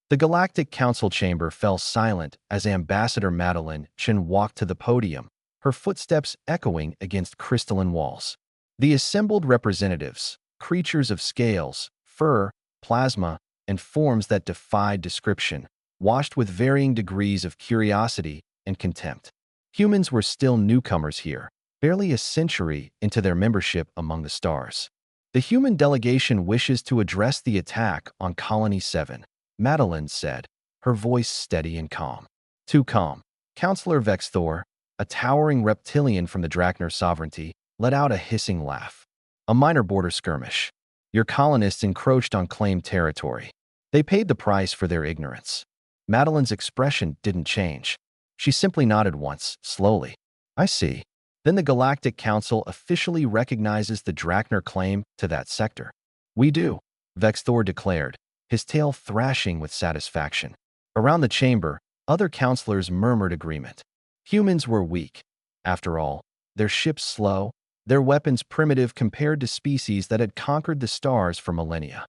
The Galactic Council chamber fell silent as Ambassador Madeline Chen walked to the podium, her footsteps echoing against crystalline walls. The assembled representatives, creatures of scales, fur, plasma, and forms that defied description, watched with varying degrees of curiosity and contempt. Humans were still newcomers here, barely a century into their membership among the stars. The human delegation wishes to address the attack on Colony 7, Madeline said, her voice steady and calm. Too calm. Counselor Vexthor, a towering reptilian from the Drachner sovereignty, let out a hissing laugh. A minor border skirmish. Your colonists encroached on claimed territory. They paid the price for their ignorance. Madeline's expression didn't change. She simply nodded once, slowly. I see. Then the Galactic Council officially recognizes the Drachner claim to that sector. We do, Vexthor declared, his tail thrashing with satisfaction. Around the chamber, other counselors murmured agreement. Humans were weak. After all, their ships slow, their weapons primitive compared to species that had conquered the stars for millennia.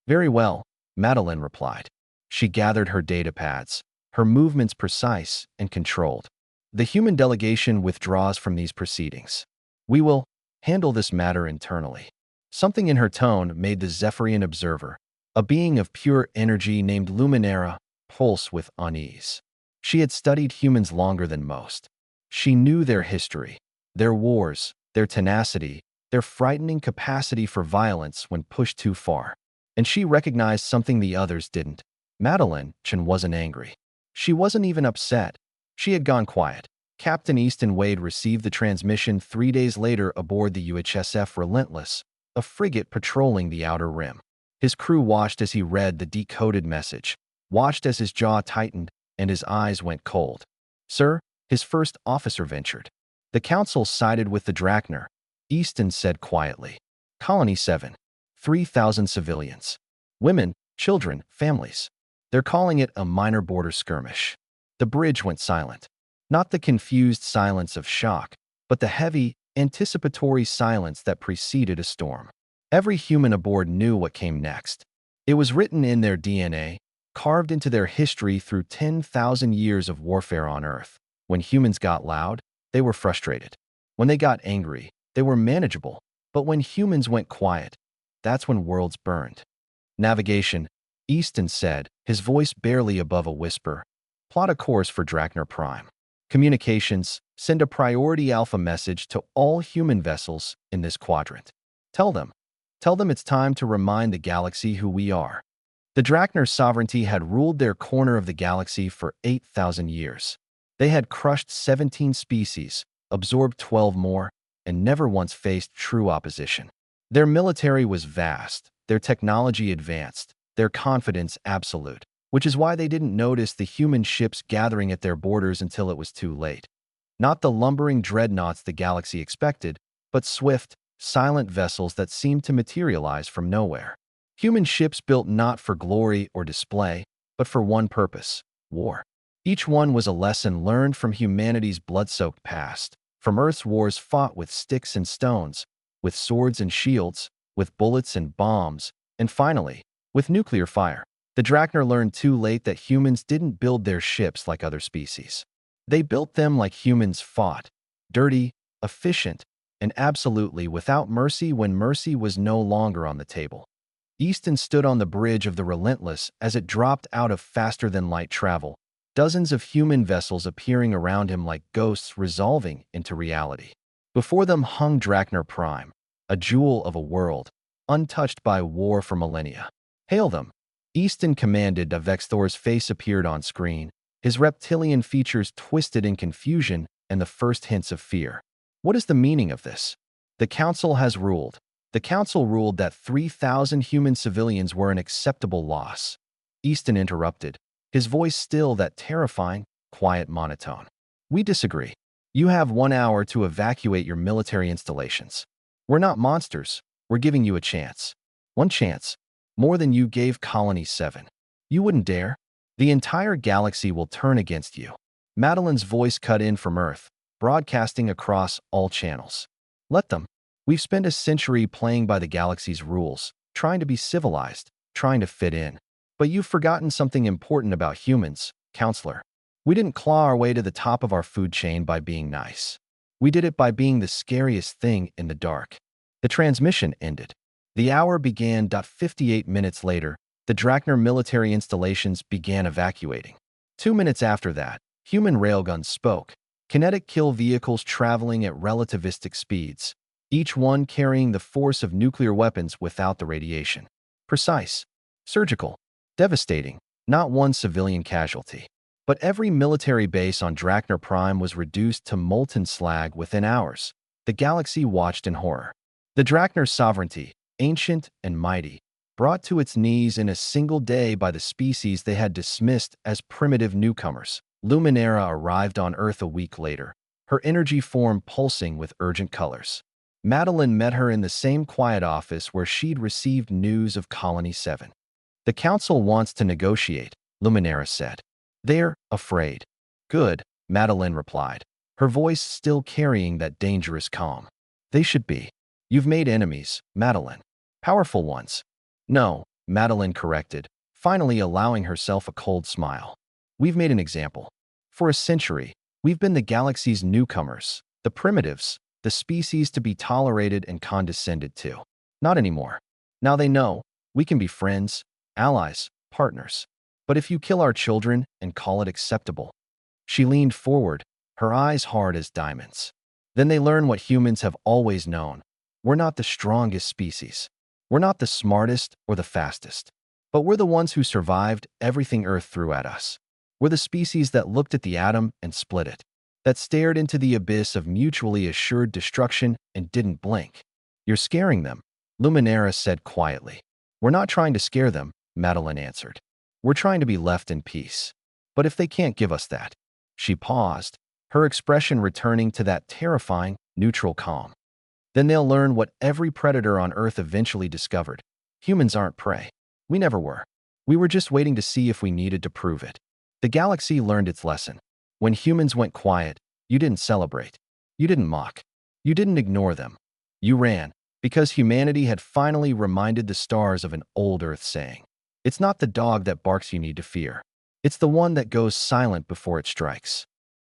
Very well, Madeline replied. She gathered her data pads, her movements precise and controlled. The human delegation withdraws from these proceedings. We will handle this matter internally. Something in her tone made the Zephyrian observer, a being of pure energy named Luminera, pulse with unease. She had studied humans longer than most. She knew their history, their wars, their tenacity, their frightening capacity for violence when pushed too far. And she recognized something the others didn't. Madeline Chen wasn't angry. She wasn't even upset. She had gone quiet. Captain Easton Wade received the transmission 3 days later aboard the UHSF Relentless, a frigate patrolling the Outer Rim. His crew watched as he read the decoded message, watched as his jaw tightened and his eyes went cold. Sir, his first officer ventured. The council sided with the Drachner, Easton said quietly. Colony 7. 3,000 civilians. Women, children, families. They're calling it a minor border skirmish. The bridge went silent. Not the confused silence of shock, but the heavy, anticipatory silence that preceded a storm. Every human aboard knew what came next. It was written in their DNA, carved into their history through 10,000 years of warfare on Earth. When humans got loud, they were frustrated. When they got angry, they were manageable. But when humans went quiet, that's when worlds burned. Navigation, Easton said, his voice barely above a whisper. Plot a course for Drachner Prime. Communications, send a priority alpha message to all human vessels in this quadrant. Tell them it's time to remind the galaxy who we are. The Drachner sovereignty had ruled their corner of the galaxy for 8,000 years. They had crushed 17 species, absorbed 12 more, and never once faced true opposition. Their military was vast, their technology advanced, their confidence absolute, which is why they didn't notice the human ships gathering at their borders until it was too late. Not the lumbering dreadnoughts the galaxy expected, but swift, silent vessels that seemed to materialize from nowhere. Human ships built not for glory or display, but for one purpose: war. Each one was a lesson learned from humanity's blood-soaked past, from Earth's wars fought with sticks and stones, with swords and shields, with bullets and bombs, and finally, with nuclear fire. The Drachner learned too late that humans didn't build their ships like other species. They built them like humans fought, dirty, efficient, and absolutely without mercy when mercy was no longer on the table. Easton stood on the bridge of the Relentless as it dropped out of faster-than-light travel, dozens of human vessels appearing around him like ghosts resolving into reality. Before them hung Drachner Prime, a jewel of a world, untouched by war for millennia. Hail them! Easton commanded. Vexthor's face appeared on screen, his reptilian features twisted in confusion and the first hints of fear. What is the meaning of this? The Council has ruled. The Council ruled that 3,000 human civilians were an acceptable loss. Easton interrupted, his voice still that terrifying, quiet monotone. We disagree. You have 1 hour to evacuate your military installations. We're not monsters. We're giving you a chance. One chance. More than you gave Colony 7. You wouldn't dare. The entire galaxy will turn against you. Madeline's voice cut in from Earth, broadcasting across all channels. Let them. We've spent a century playing by the galaxy's rules, trying to be civilized, trying to fit in. But you've forgotten something important about humans, counselor. We didn't claw our way to the top of our food chain by being nice. We did it by being the scariest thing in the dark. The transmission ended. The hour began. 58 minutes later, the Drakner military installations began evacuating. 2 minutes after that, human railguns spoke. Kinetic kill vehicles traveling at relativistic speeds, each one carrying the force of nuclear weapons without the radiation. Precise, surgical, devastating, not one civilian casualty. But every military base on Drakner Prime was reduced to molten slag within hours. The galaxy watched in horror. The Drakner sovereignty, ancient and mighty, brought to its knees in a single day by the species they had dismissed as primitive newcomers. Luminera arrived on Earth a week later, her energy form pulsing with urgent colors. Madeline met her in the same quiet office where she'd received news of Colony 7. The Council wants to negotiate, Luminera said. They're afraid. Good, Madeline replied, her voice still carrying that dangerous calm. They should be. You've made enemies, Madeline. Powerful ones. No, Madeline corrected, finally allowing herself a cold smile. We've made an example. For a century, we've been the galaxy's newcomers, the primitives, the species to be tolerated and condescended to. Not anymore. Now they know we can be friends, allies, partners. But if you kill our children and call it acceptable. She leaned forward, her eyes hard as diamonds. Then they learn what humans have always known. We're not the strongest species. We're not the smartest or the fastest. But we're the ones who survived everything Earth threw at us. We're the species that looked at the atom and split it, that stared into the abyss of mutually assured destruction and didn't blink. You're scaring them, Luminera said quietly. We're not trying to scare them, Madeline answered. We're trying to be left in peace. But if they can't give us that. She paused, her expression returning to that terrifying, neutral calm. Then they'll learn what every predator on Earth eventually discovered. Humans aren't prey. We never were. We were just waiting to see if we needed to prove it. The galaxy learned its lesson. When humans went quiet, you didn't celebrate. You didn't mock. You didn't ignore them. You ran, because humanity had finally reminded the stars of an old Earth saying. It's not the dog that barks you need to fear. It's the one that goes silent before it strikes.